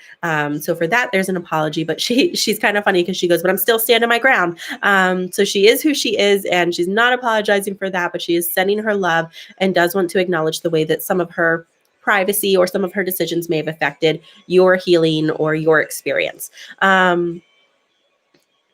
So for that, there's an apology, but she's kind of funny because she goes, but I'm still standing my ground. So she is who she is, and she's not apologizing for that, but she is sending her love and does want to acknowledge the way that some of her privacy or some of her decisions may have affected your healing or your experience.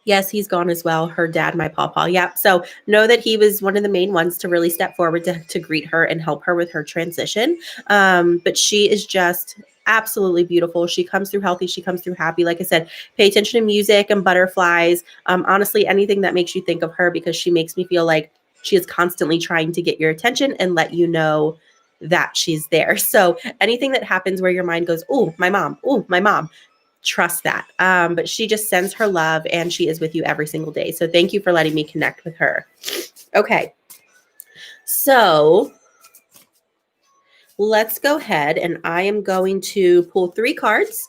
Yes, he's gone as well. Her dad, my pawpaw. Yeah. So know that he was one of the main ones to really step forward to greet her and help her with her transition. But she is just absolutely beautiful. She comes through healthy. She comes through happy. Like I said, pay attention to music and butterflies. Honestly, anything that makes you think of her, because she makes me feel like she is constantly trying to get your attention and let you know that she's there. So anything that happens where your mind goes, oh, my mom, trust that. But she just sends her love and she is with you every single day. So thank you for letting me connect with her. Okay. So let's go ahead and I am going to pull 3 cards.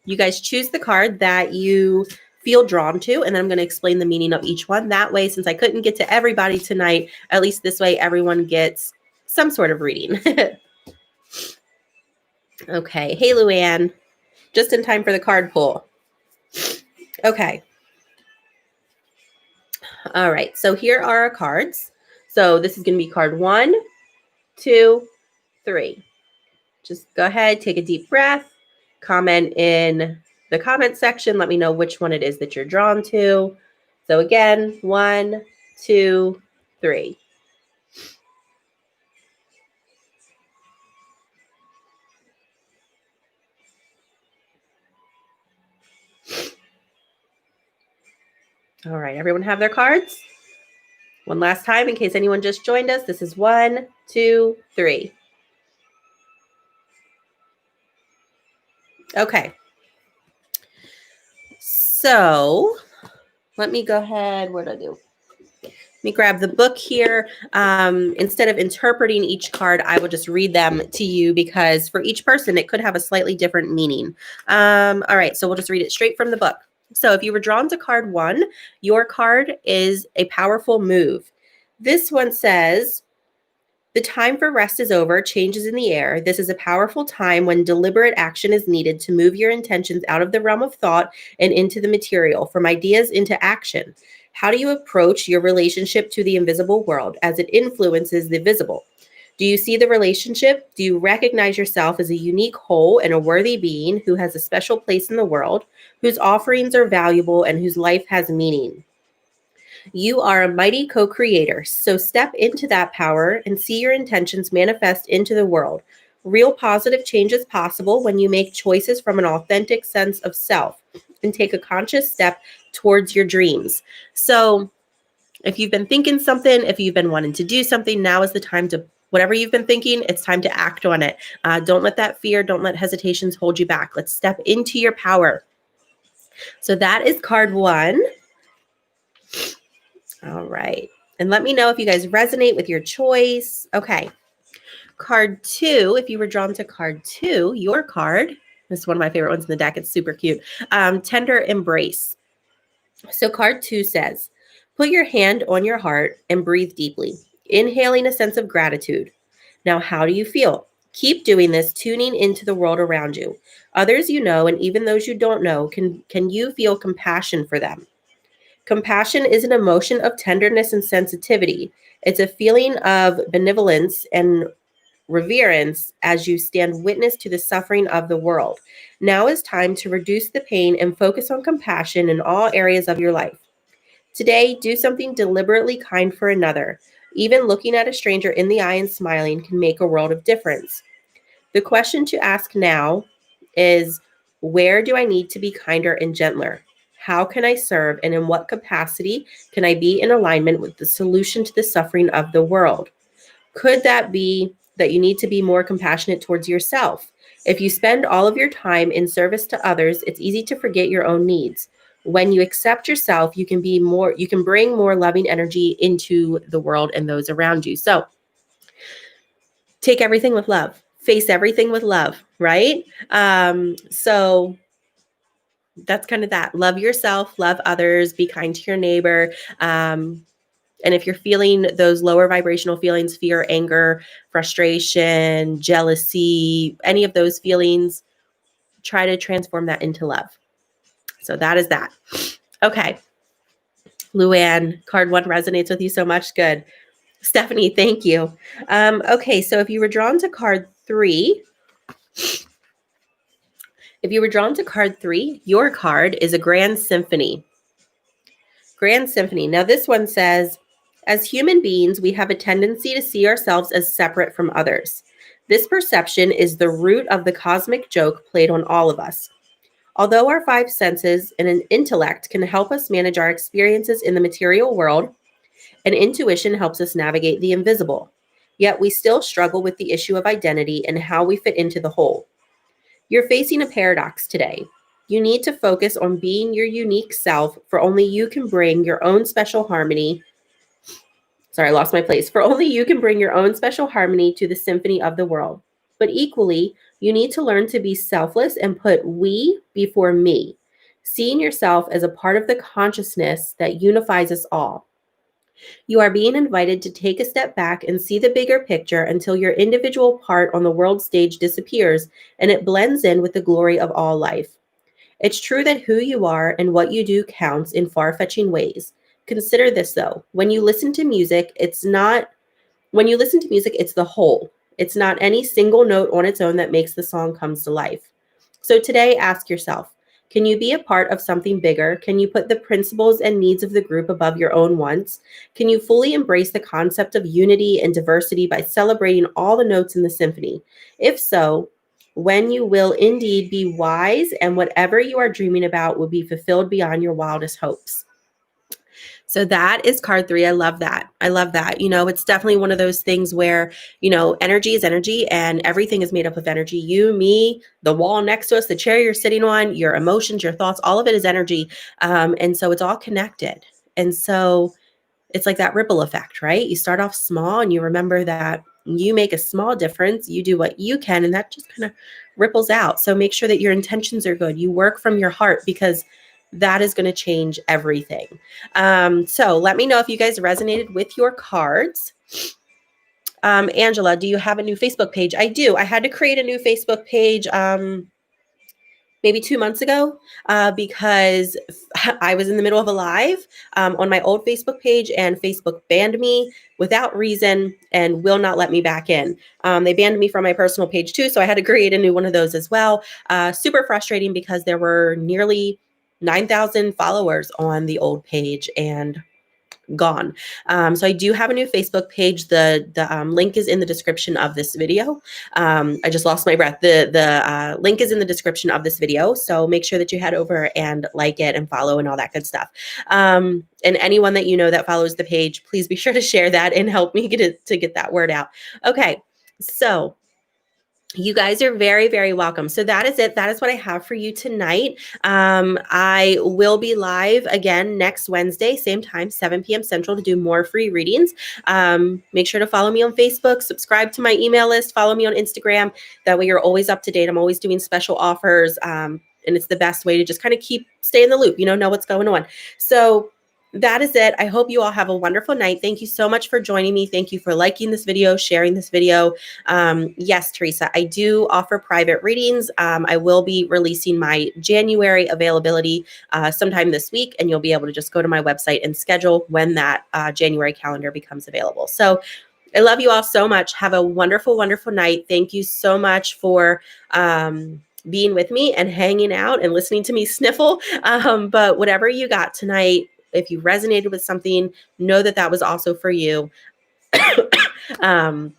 You guys choose the card that you feel drawn to, and then I'm going to explain the meaning of each one. That way, since I couldn't get to everybody tonight, at least this way everyone gets some sort of reading. Okay. Hey, Luann. Just in time for the card pull. Okay. All right. So here are our cards. So this is going to be card 1, 2, 3. Just go ahead, take a deep breath, comment in the comment section. Let me know which one it is that you're drawn to. So again, 1, 2, 3. All right, everyone have their cards? One last time in case anyone just joined us. This is 1, 2, 3. Okay. So let me go ahead. What did I do? Let me grab the book here. Instead of interpreting each card, I will just read them to you because for each person, it could have a slightly different meaning. All right, so we'll just read it straight from the book. So if you were drawn to card 1, your card is a powerful move. This one says, the time for rest is over, changes in the air. This is a powerful time when deliberate action is needed to move your intentions out of the realm of thought and into the material, from ideas into action. How do you approach your relationship to the invisible world as it influences the visible? Do you see the relationship? Do you recognize yourself as a unique whole and a worthy being who has a special place in the world, whose offerings are valuable, and whose life has meaning? You are a mighty co-creator, so step into that power and see your intentions manifest into the world. Real positive change is possible when you make choices from an authentic sense of self and take a conscious step towards your dreams. So if you've been thinking something, if you've been wanting to do something, now is the time to, whatever you've been thinking, it's time to act on it. Don't let that fear, don't let hesitations hold you back. Let's step into your power. So that is card 1. All right. And let me know if you guys resonate with your choice. Okay. Card 2, if you were drawn to card 2, your card, this is one of my favorite ones in the deck. It's super cute. Tender embrace. So card 2 says, put your hand on your heart and breathe deeply, inhaling a sense of gratitude. Now, how do you feel? Keep doing this, tuning into the world around you. Others you know, and even those you don't know, can you feel compassion for them? Compassion is an emotion of tenderness and sensitivity. It's a feeling of benevolence and reverence as you stand witness to the suffering of the world. Now is time to reduce the pain and focus on compassion in all areas of your life. Today, do something deliberately kind for another. Even looking at a stranger in the eye and smiling can make a world of difference. The question to ask now is, where do I need to be kinder and gentler? How can I serve, and in what capacity can I be in alignment with the solution to the suffering of the world? Could that be that you need to be more compassionate towards yourself? If you spend all of your time in service to others, it's easy to forget your own needs. When you accept yourself, you can bring more loving energy into the world and those around you. So take everything with love. Face everything with love, right? So that's kind of that. Love yourself, love others, be kind to your neighbor. And if you're feeling those lower vibrational feelings, fear, anger, frustration, jealousy, any of those feelings, try to transform that into love. So that is that. Okay. Luann, card 1 resonates with you so much. Good. Stephanie, thank you. Okay, so if you were drawn to card 3, your card is a grand symphony. Grand symphony. Now this one says, as human beings, we have a tendency to see ourselves as separate from others. This perception is the root of the cosmic joke played on all of us. Although our 5 senses and an intellect can help us manage our experiences in the material world, and intuition helps us navigate the invisible, yet we still struggle with the issue of identity and how we fit into the whole. You're facing a paradox today. You need to focus on being your unique self, for only you can bring your own special harmony. Sorry, I lost my place. For only you can bring your own special harmony to the symphony of the world. But equally, you need to learn to be selfless and put we before me, seeing yourself as a part of the consciousness that unifies us all. You are being invited to take a step back and see the bigger picture until your individual part on the world stage disappears and it blends in with the glory of all life. It's true that who you are and what you do counts in far-fetching ways. Consider this though. When you listen to music, it's the whole. It's not any single note on its own that makes the song comes to life. So today, ask yourself, can you be a part of something bigger? Can you put the principles and needs of the group above your own wants? Can you fully embrace the concept of unity and diversity by celebrating all the notes in the symphony? If so, when you will indeed be wise, and whatever you are dreaming about will be fulfilled beyond your wildest hopes. So that is card 3. I love that. I love that. It's definitely one of those things where, energy is energy and everything is made up of energy. You, me, the wall next to us, the chair you're sitting on, your emotions, your thoughts, all of it is energy. And so it's all connected. And so it's like that ripple effect, right? You start off small and you remember that you make a small difference. You do what you can, and that just kind of ripples out. So make sure that your intentions are good. You work from your heart, because that is going to change everything. So let me know if you guys resonated with your cards. Angela, do you have a new Facebook page? I do. I had to create a new Facebook page maybe 2 months ago because I was in the middle of a live on my old Facebook page, and Facebook banned me without reason and will not let me back in. They banned me from my personal page too, so I had to create a new one of those as well. Super frustrating because there were nearly 9,000 followers on the old page and gone. So I do have a new Facebook page. The link is in the description of this video. I just lost my breath. The link is in the description of this video. So make sure that you head over and like it and follow and all that good stuff. And anyone that you know that follows the page, please be sure to share that and help me get that word out. Okay, so you guys are very, very welcome. So that is it. That is what I have for you tonight. I will be live again next Wednesday, same time, 7 p.m. Central, to do more free readings. Make sure to follow me on Facebook, subscribe to my email list, follow me on Instagram. That way you're always up to date. I'm always doing special offers. And it's the best way to just kind of stay in the loop, know what's going on. So that is it. I hope you all have a wonderful night. Thank you so much for joining me. Thank you for liking this video, sharing this video. Yes, Teresa, I do offer private readings. I will be releasing my January availability sometime this week, and you'll be able to just go to my website and schedule when that January calendar becomes available. So I love you all so much. Have a wonderful, wonderful night. Thank you so much for being with me and hanging out and listening to me sniffle. But whatever you got tonight, if you resonated with something, know that that was also for you. So I'm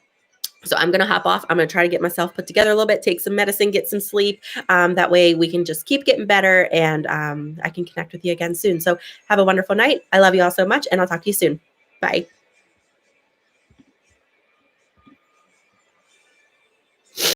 going to hop off. I'm going to try to get myself put together a little bit, take some medicine, get some sleep. That way we can just keep getting better, and I can connect with you again soon. So have a wonderful night. I love you all so much, and I'll talk to you soon. Bye.